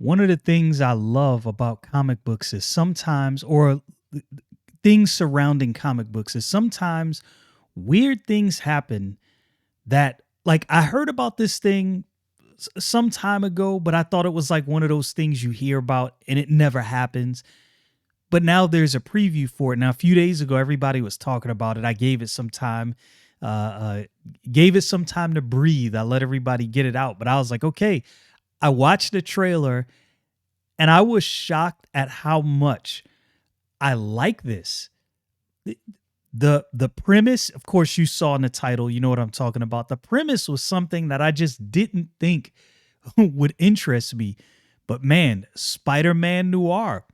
One of the things I love about comic books is sometimes, or things surrounding comic books, is sometimes weird things happen that, like, I heard about this thing some time ago, but I thought it was like one of those things you hear about and it never happens. But now there's a preview for it. Now, a few days ago, everybody was talking about it. I gave it some time, uh, uh, gave it some time to breathe. I let everybody get it out, but I was like, okay. I watched the trailer and I was shocked at how much I like this. The premise, of course, you saw in the title, you know what I'm talking about. The premise was something that I just didn't think would interest me. But man, Spider-Man Noir.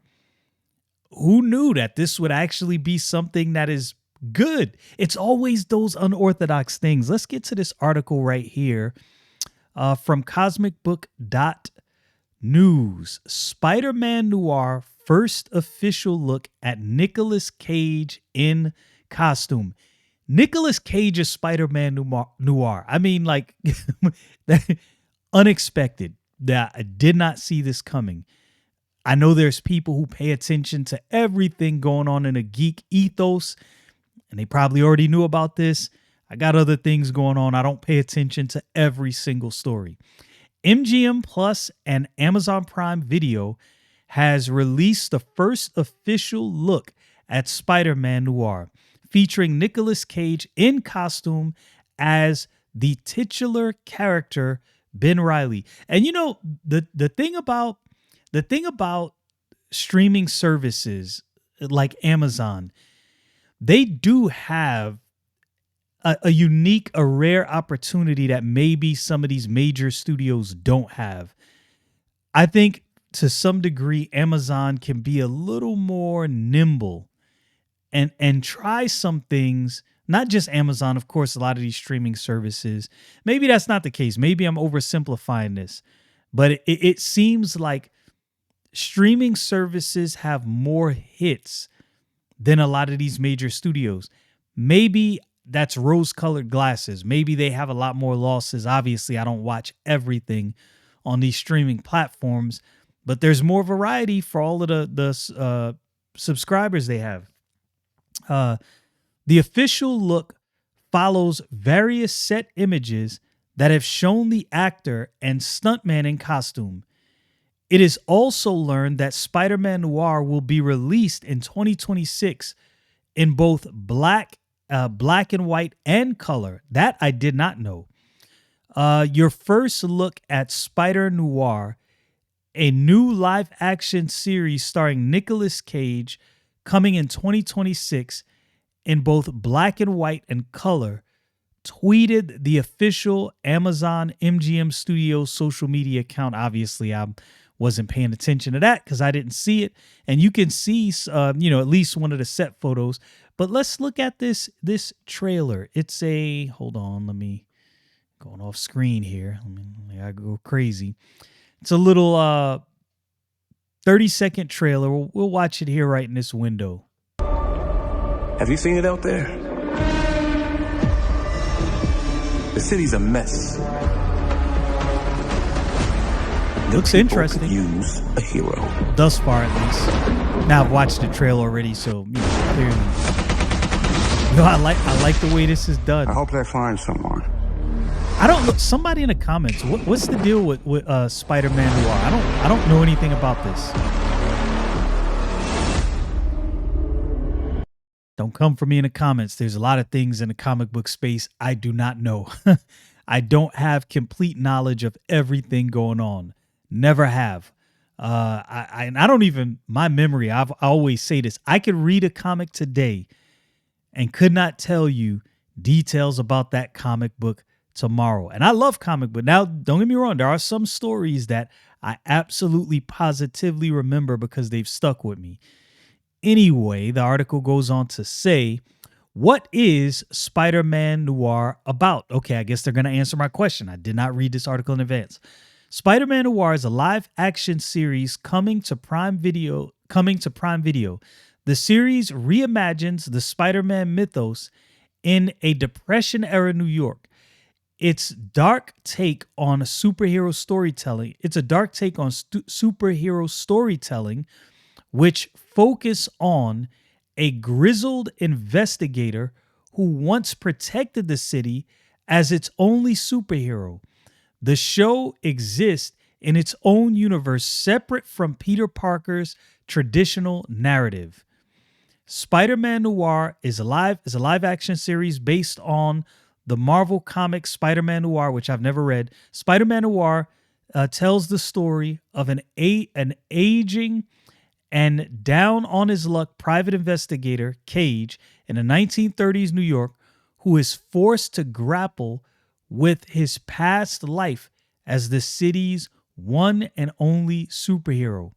Who knew that this would actually be something that is good? It's always those unorthodox things. Let's get to this article right here from cosmicbook.news. Spider-Man Noir first official look at Nicolas Cage in costume. Nicolas Cage is Spider-Man Noir. I mean, like, unexpected. That I did not see this coming. I know there's people who pay attention to everything going on in a geek ethos, and they probably already knew about this. I got other things going on. I don't pay attention to every single story. MGM Plus and Amazon Prime Video has released the first official look at Spider-Man Noir, featuring Nicolas Cage in costume as the titular character Ben Reilly. And you know, the thing about streaming services like Amazon, they do have a unique, a rare opportunity that maybe some of these major studios don't have. I think to some degree, Amazon can be a little more nimble and try some things. Not just Amazon, of course, a lot of these streaming services. Maybe that's not the case. Maybe I'm oversimplifying this, but it seems like streaming services have more hits than a lot of these major studios. Maybe that's rose-colored glasses. Maybe they have a lot more losses. Obviously, I don't watch everything on these streaming platforms, but there's more variety for all of the subscribers they have. The official look follows various set images that have shown the actor and stuntman in costume. It is also learned that Spider-Man Noir will be released in 2026 in both black and white and color. That I did not know. Your first look at Spider Noir, a new live-action series starring Nicolas Cage, coming in 2026 in both black and white and color, tweeted the official Amazon MGM Studios social media account. Obviously, I wasn't paying attention to that because I didn't see it. And you can see, at least one of the set photos. But let's look at this trailer. It's hold on, let me, going off screen here. I go crazy. It's a little 30-second trailer. We'll watch it here right in this window. Have you seen it out there? The city's a mess. Looks interesting. Could use a hero. Thus far, at least. Now I've watched the trailer already, so clearly. I like the way this is done. I hope they find someone. I don't know. Somebody in the comments. What's the deal with Spider-Man Noir? I don't know anything about this. Don't come for me in the comments. There's a lot of things in the comic book space I do not know. I don't have complete knowledge of everything going on. Never have. I don't even, my memory, I always say this. I could read a comic today and could not tell you details about that comic book tomorrow. And I love comic book. Now, don't get me wrong. There are some stories that I absolutely positively remember because they've stuck with me. Anyway, the article goes on to say, what is Spider-Man Noir about? Okay, I guess they're going to answer my question. I did not read this article in advance. Spider-Man Noir is a live-action series coming to Prime Video. The series reimagines the Spider-Man mythos in a Depression-era New York. Its dark take on superhero storytelling. It's a dark take on superhero storytelling, which focus on a grizzled investigator who once protected the city as its only superhero. The show exists in its own universe, separate from Peter Parker's traditional narrative. Spider-Man Noir is a live action series based on the Marvel Comics Spider-Man Noir, which I've never read. Spider-Man Noir tells the story of an aging and down on his luck private investigator, Cage, in the 1930s New York, who is forced to grapple with his past life as the city's one and only superhero.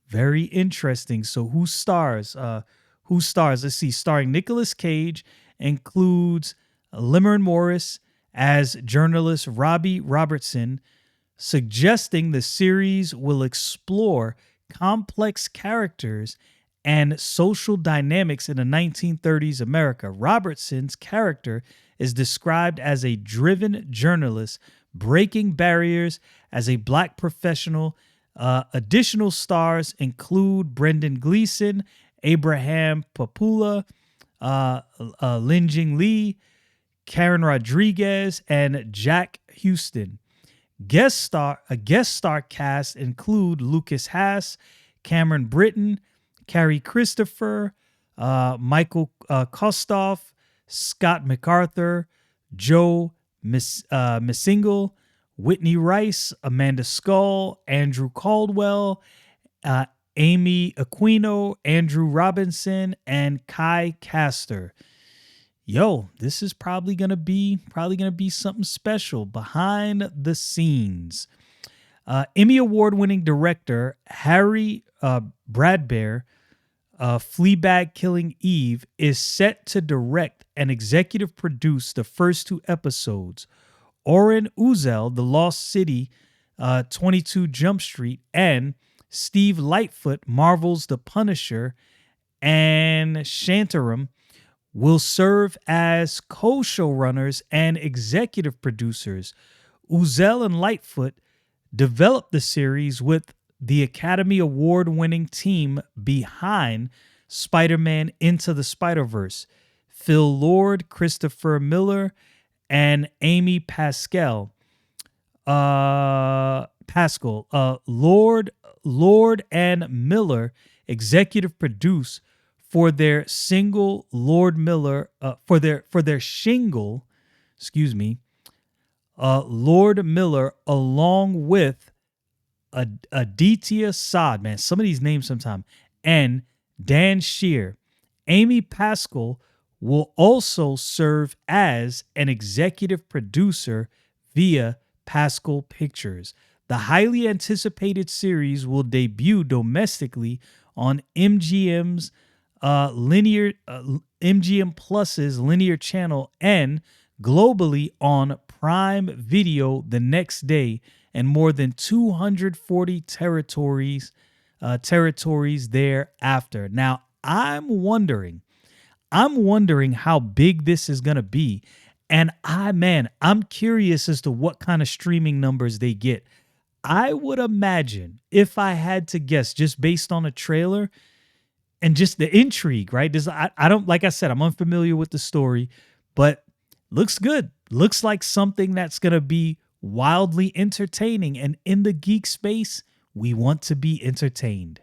Very interesting. So who stars? Let's see. Starring Nicolas Cage, includes Limerick Morris as journalist Robbie Robertson, suggesting the series will explore complex characters and social dynamics in the 1930s America. Robertson's character is described as a driven journalist breaking barriers as a black professional. Additional stars include Brendan Gleeson, Abraham Papula, Lin Jing Lee, Karen Rodriguez, and Jack Houston. A guest star cast include Lucas Haas, Cameron Britton, Carrie Christopher, Michael Kostoff, Scott MacArthur, Joe Missingle, Whitney Rice, Amanda Scull, Andrew Caldwell, Amy Aquino, Andrew Robinson, and Kai Castor. Yo, this is probably gonna be something special behind the scenes. Emmy Award-winning director Harry Bradbeer, Fleabag Killing Eve, is set to direct and executive produce the first two episodes. Oren Uzel, The Lost City, 22 Jump Street, and Steve Lightfoot, Marvel's The Punisher, and Shantaram will serve as co-showrunners and executive producers. Uzel and Lightfoot developed the series with the Academy Award-winning team behind Spider-Man Into the Spider-Verse: Phil Lord, Christopher Miller, and Amy Pascal. Lord and Miller executive produce for their single Lord Miller for their shingle, Lord Miller, along with Aditya Saad, man, some of these names sometime, and Dan Shear. Amy Pascal will also serve as an executive producer via Pascal Pictures. The highly anticipated series will debut domestically on MGM Plus's linear channel and globally on Prime Video the next day, and more than 240 territories thereafter. Now, I'm wondering how big this is going to be. And I'm curious as to what kind of streaming numbers they get. I would imagine, if I had to guess, just based on a trailer and just the intrigue, right? I don't, like I said, I'm unfamiliar with the story, but looks good. Looks like something that's going to be wildly entertaining. And in the geek space, we want to be entertained.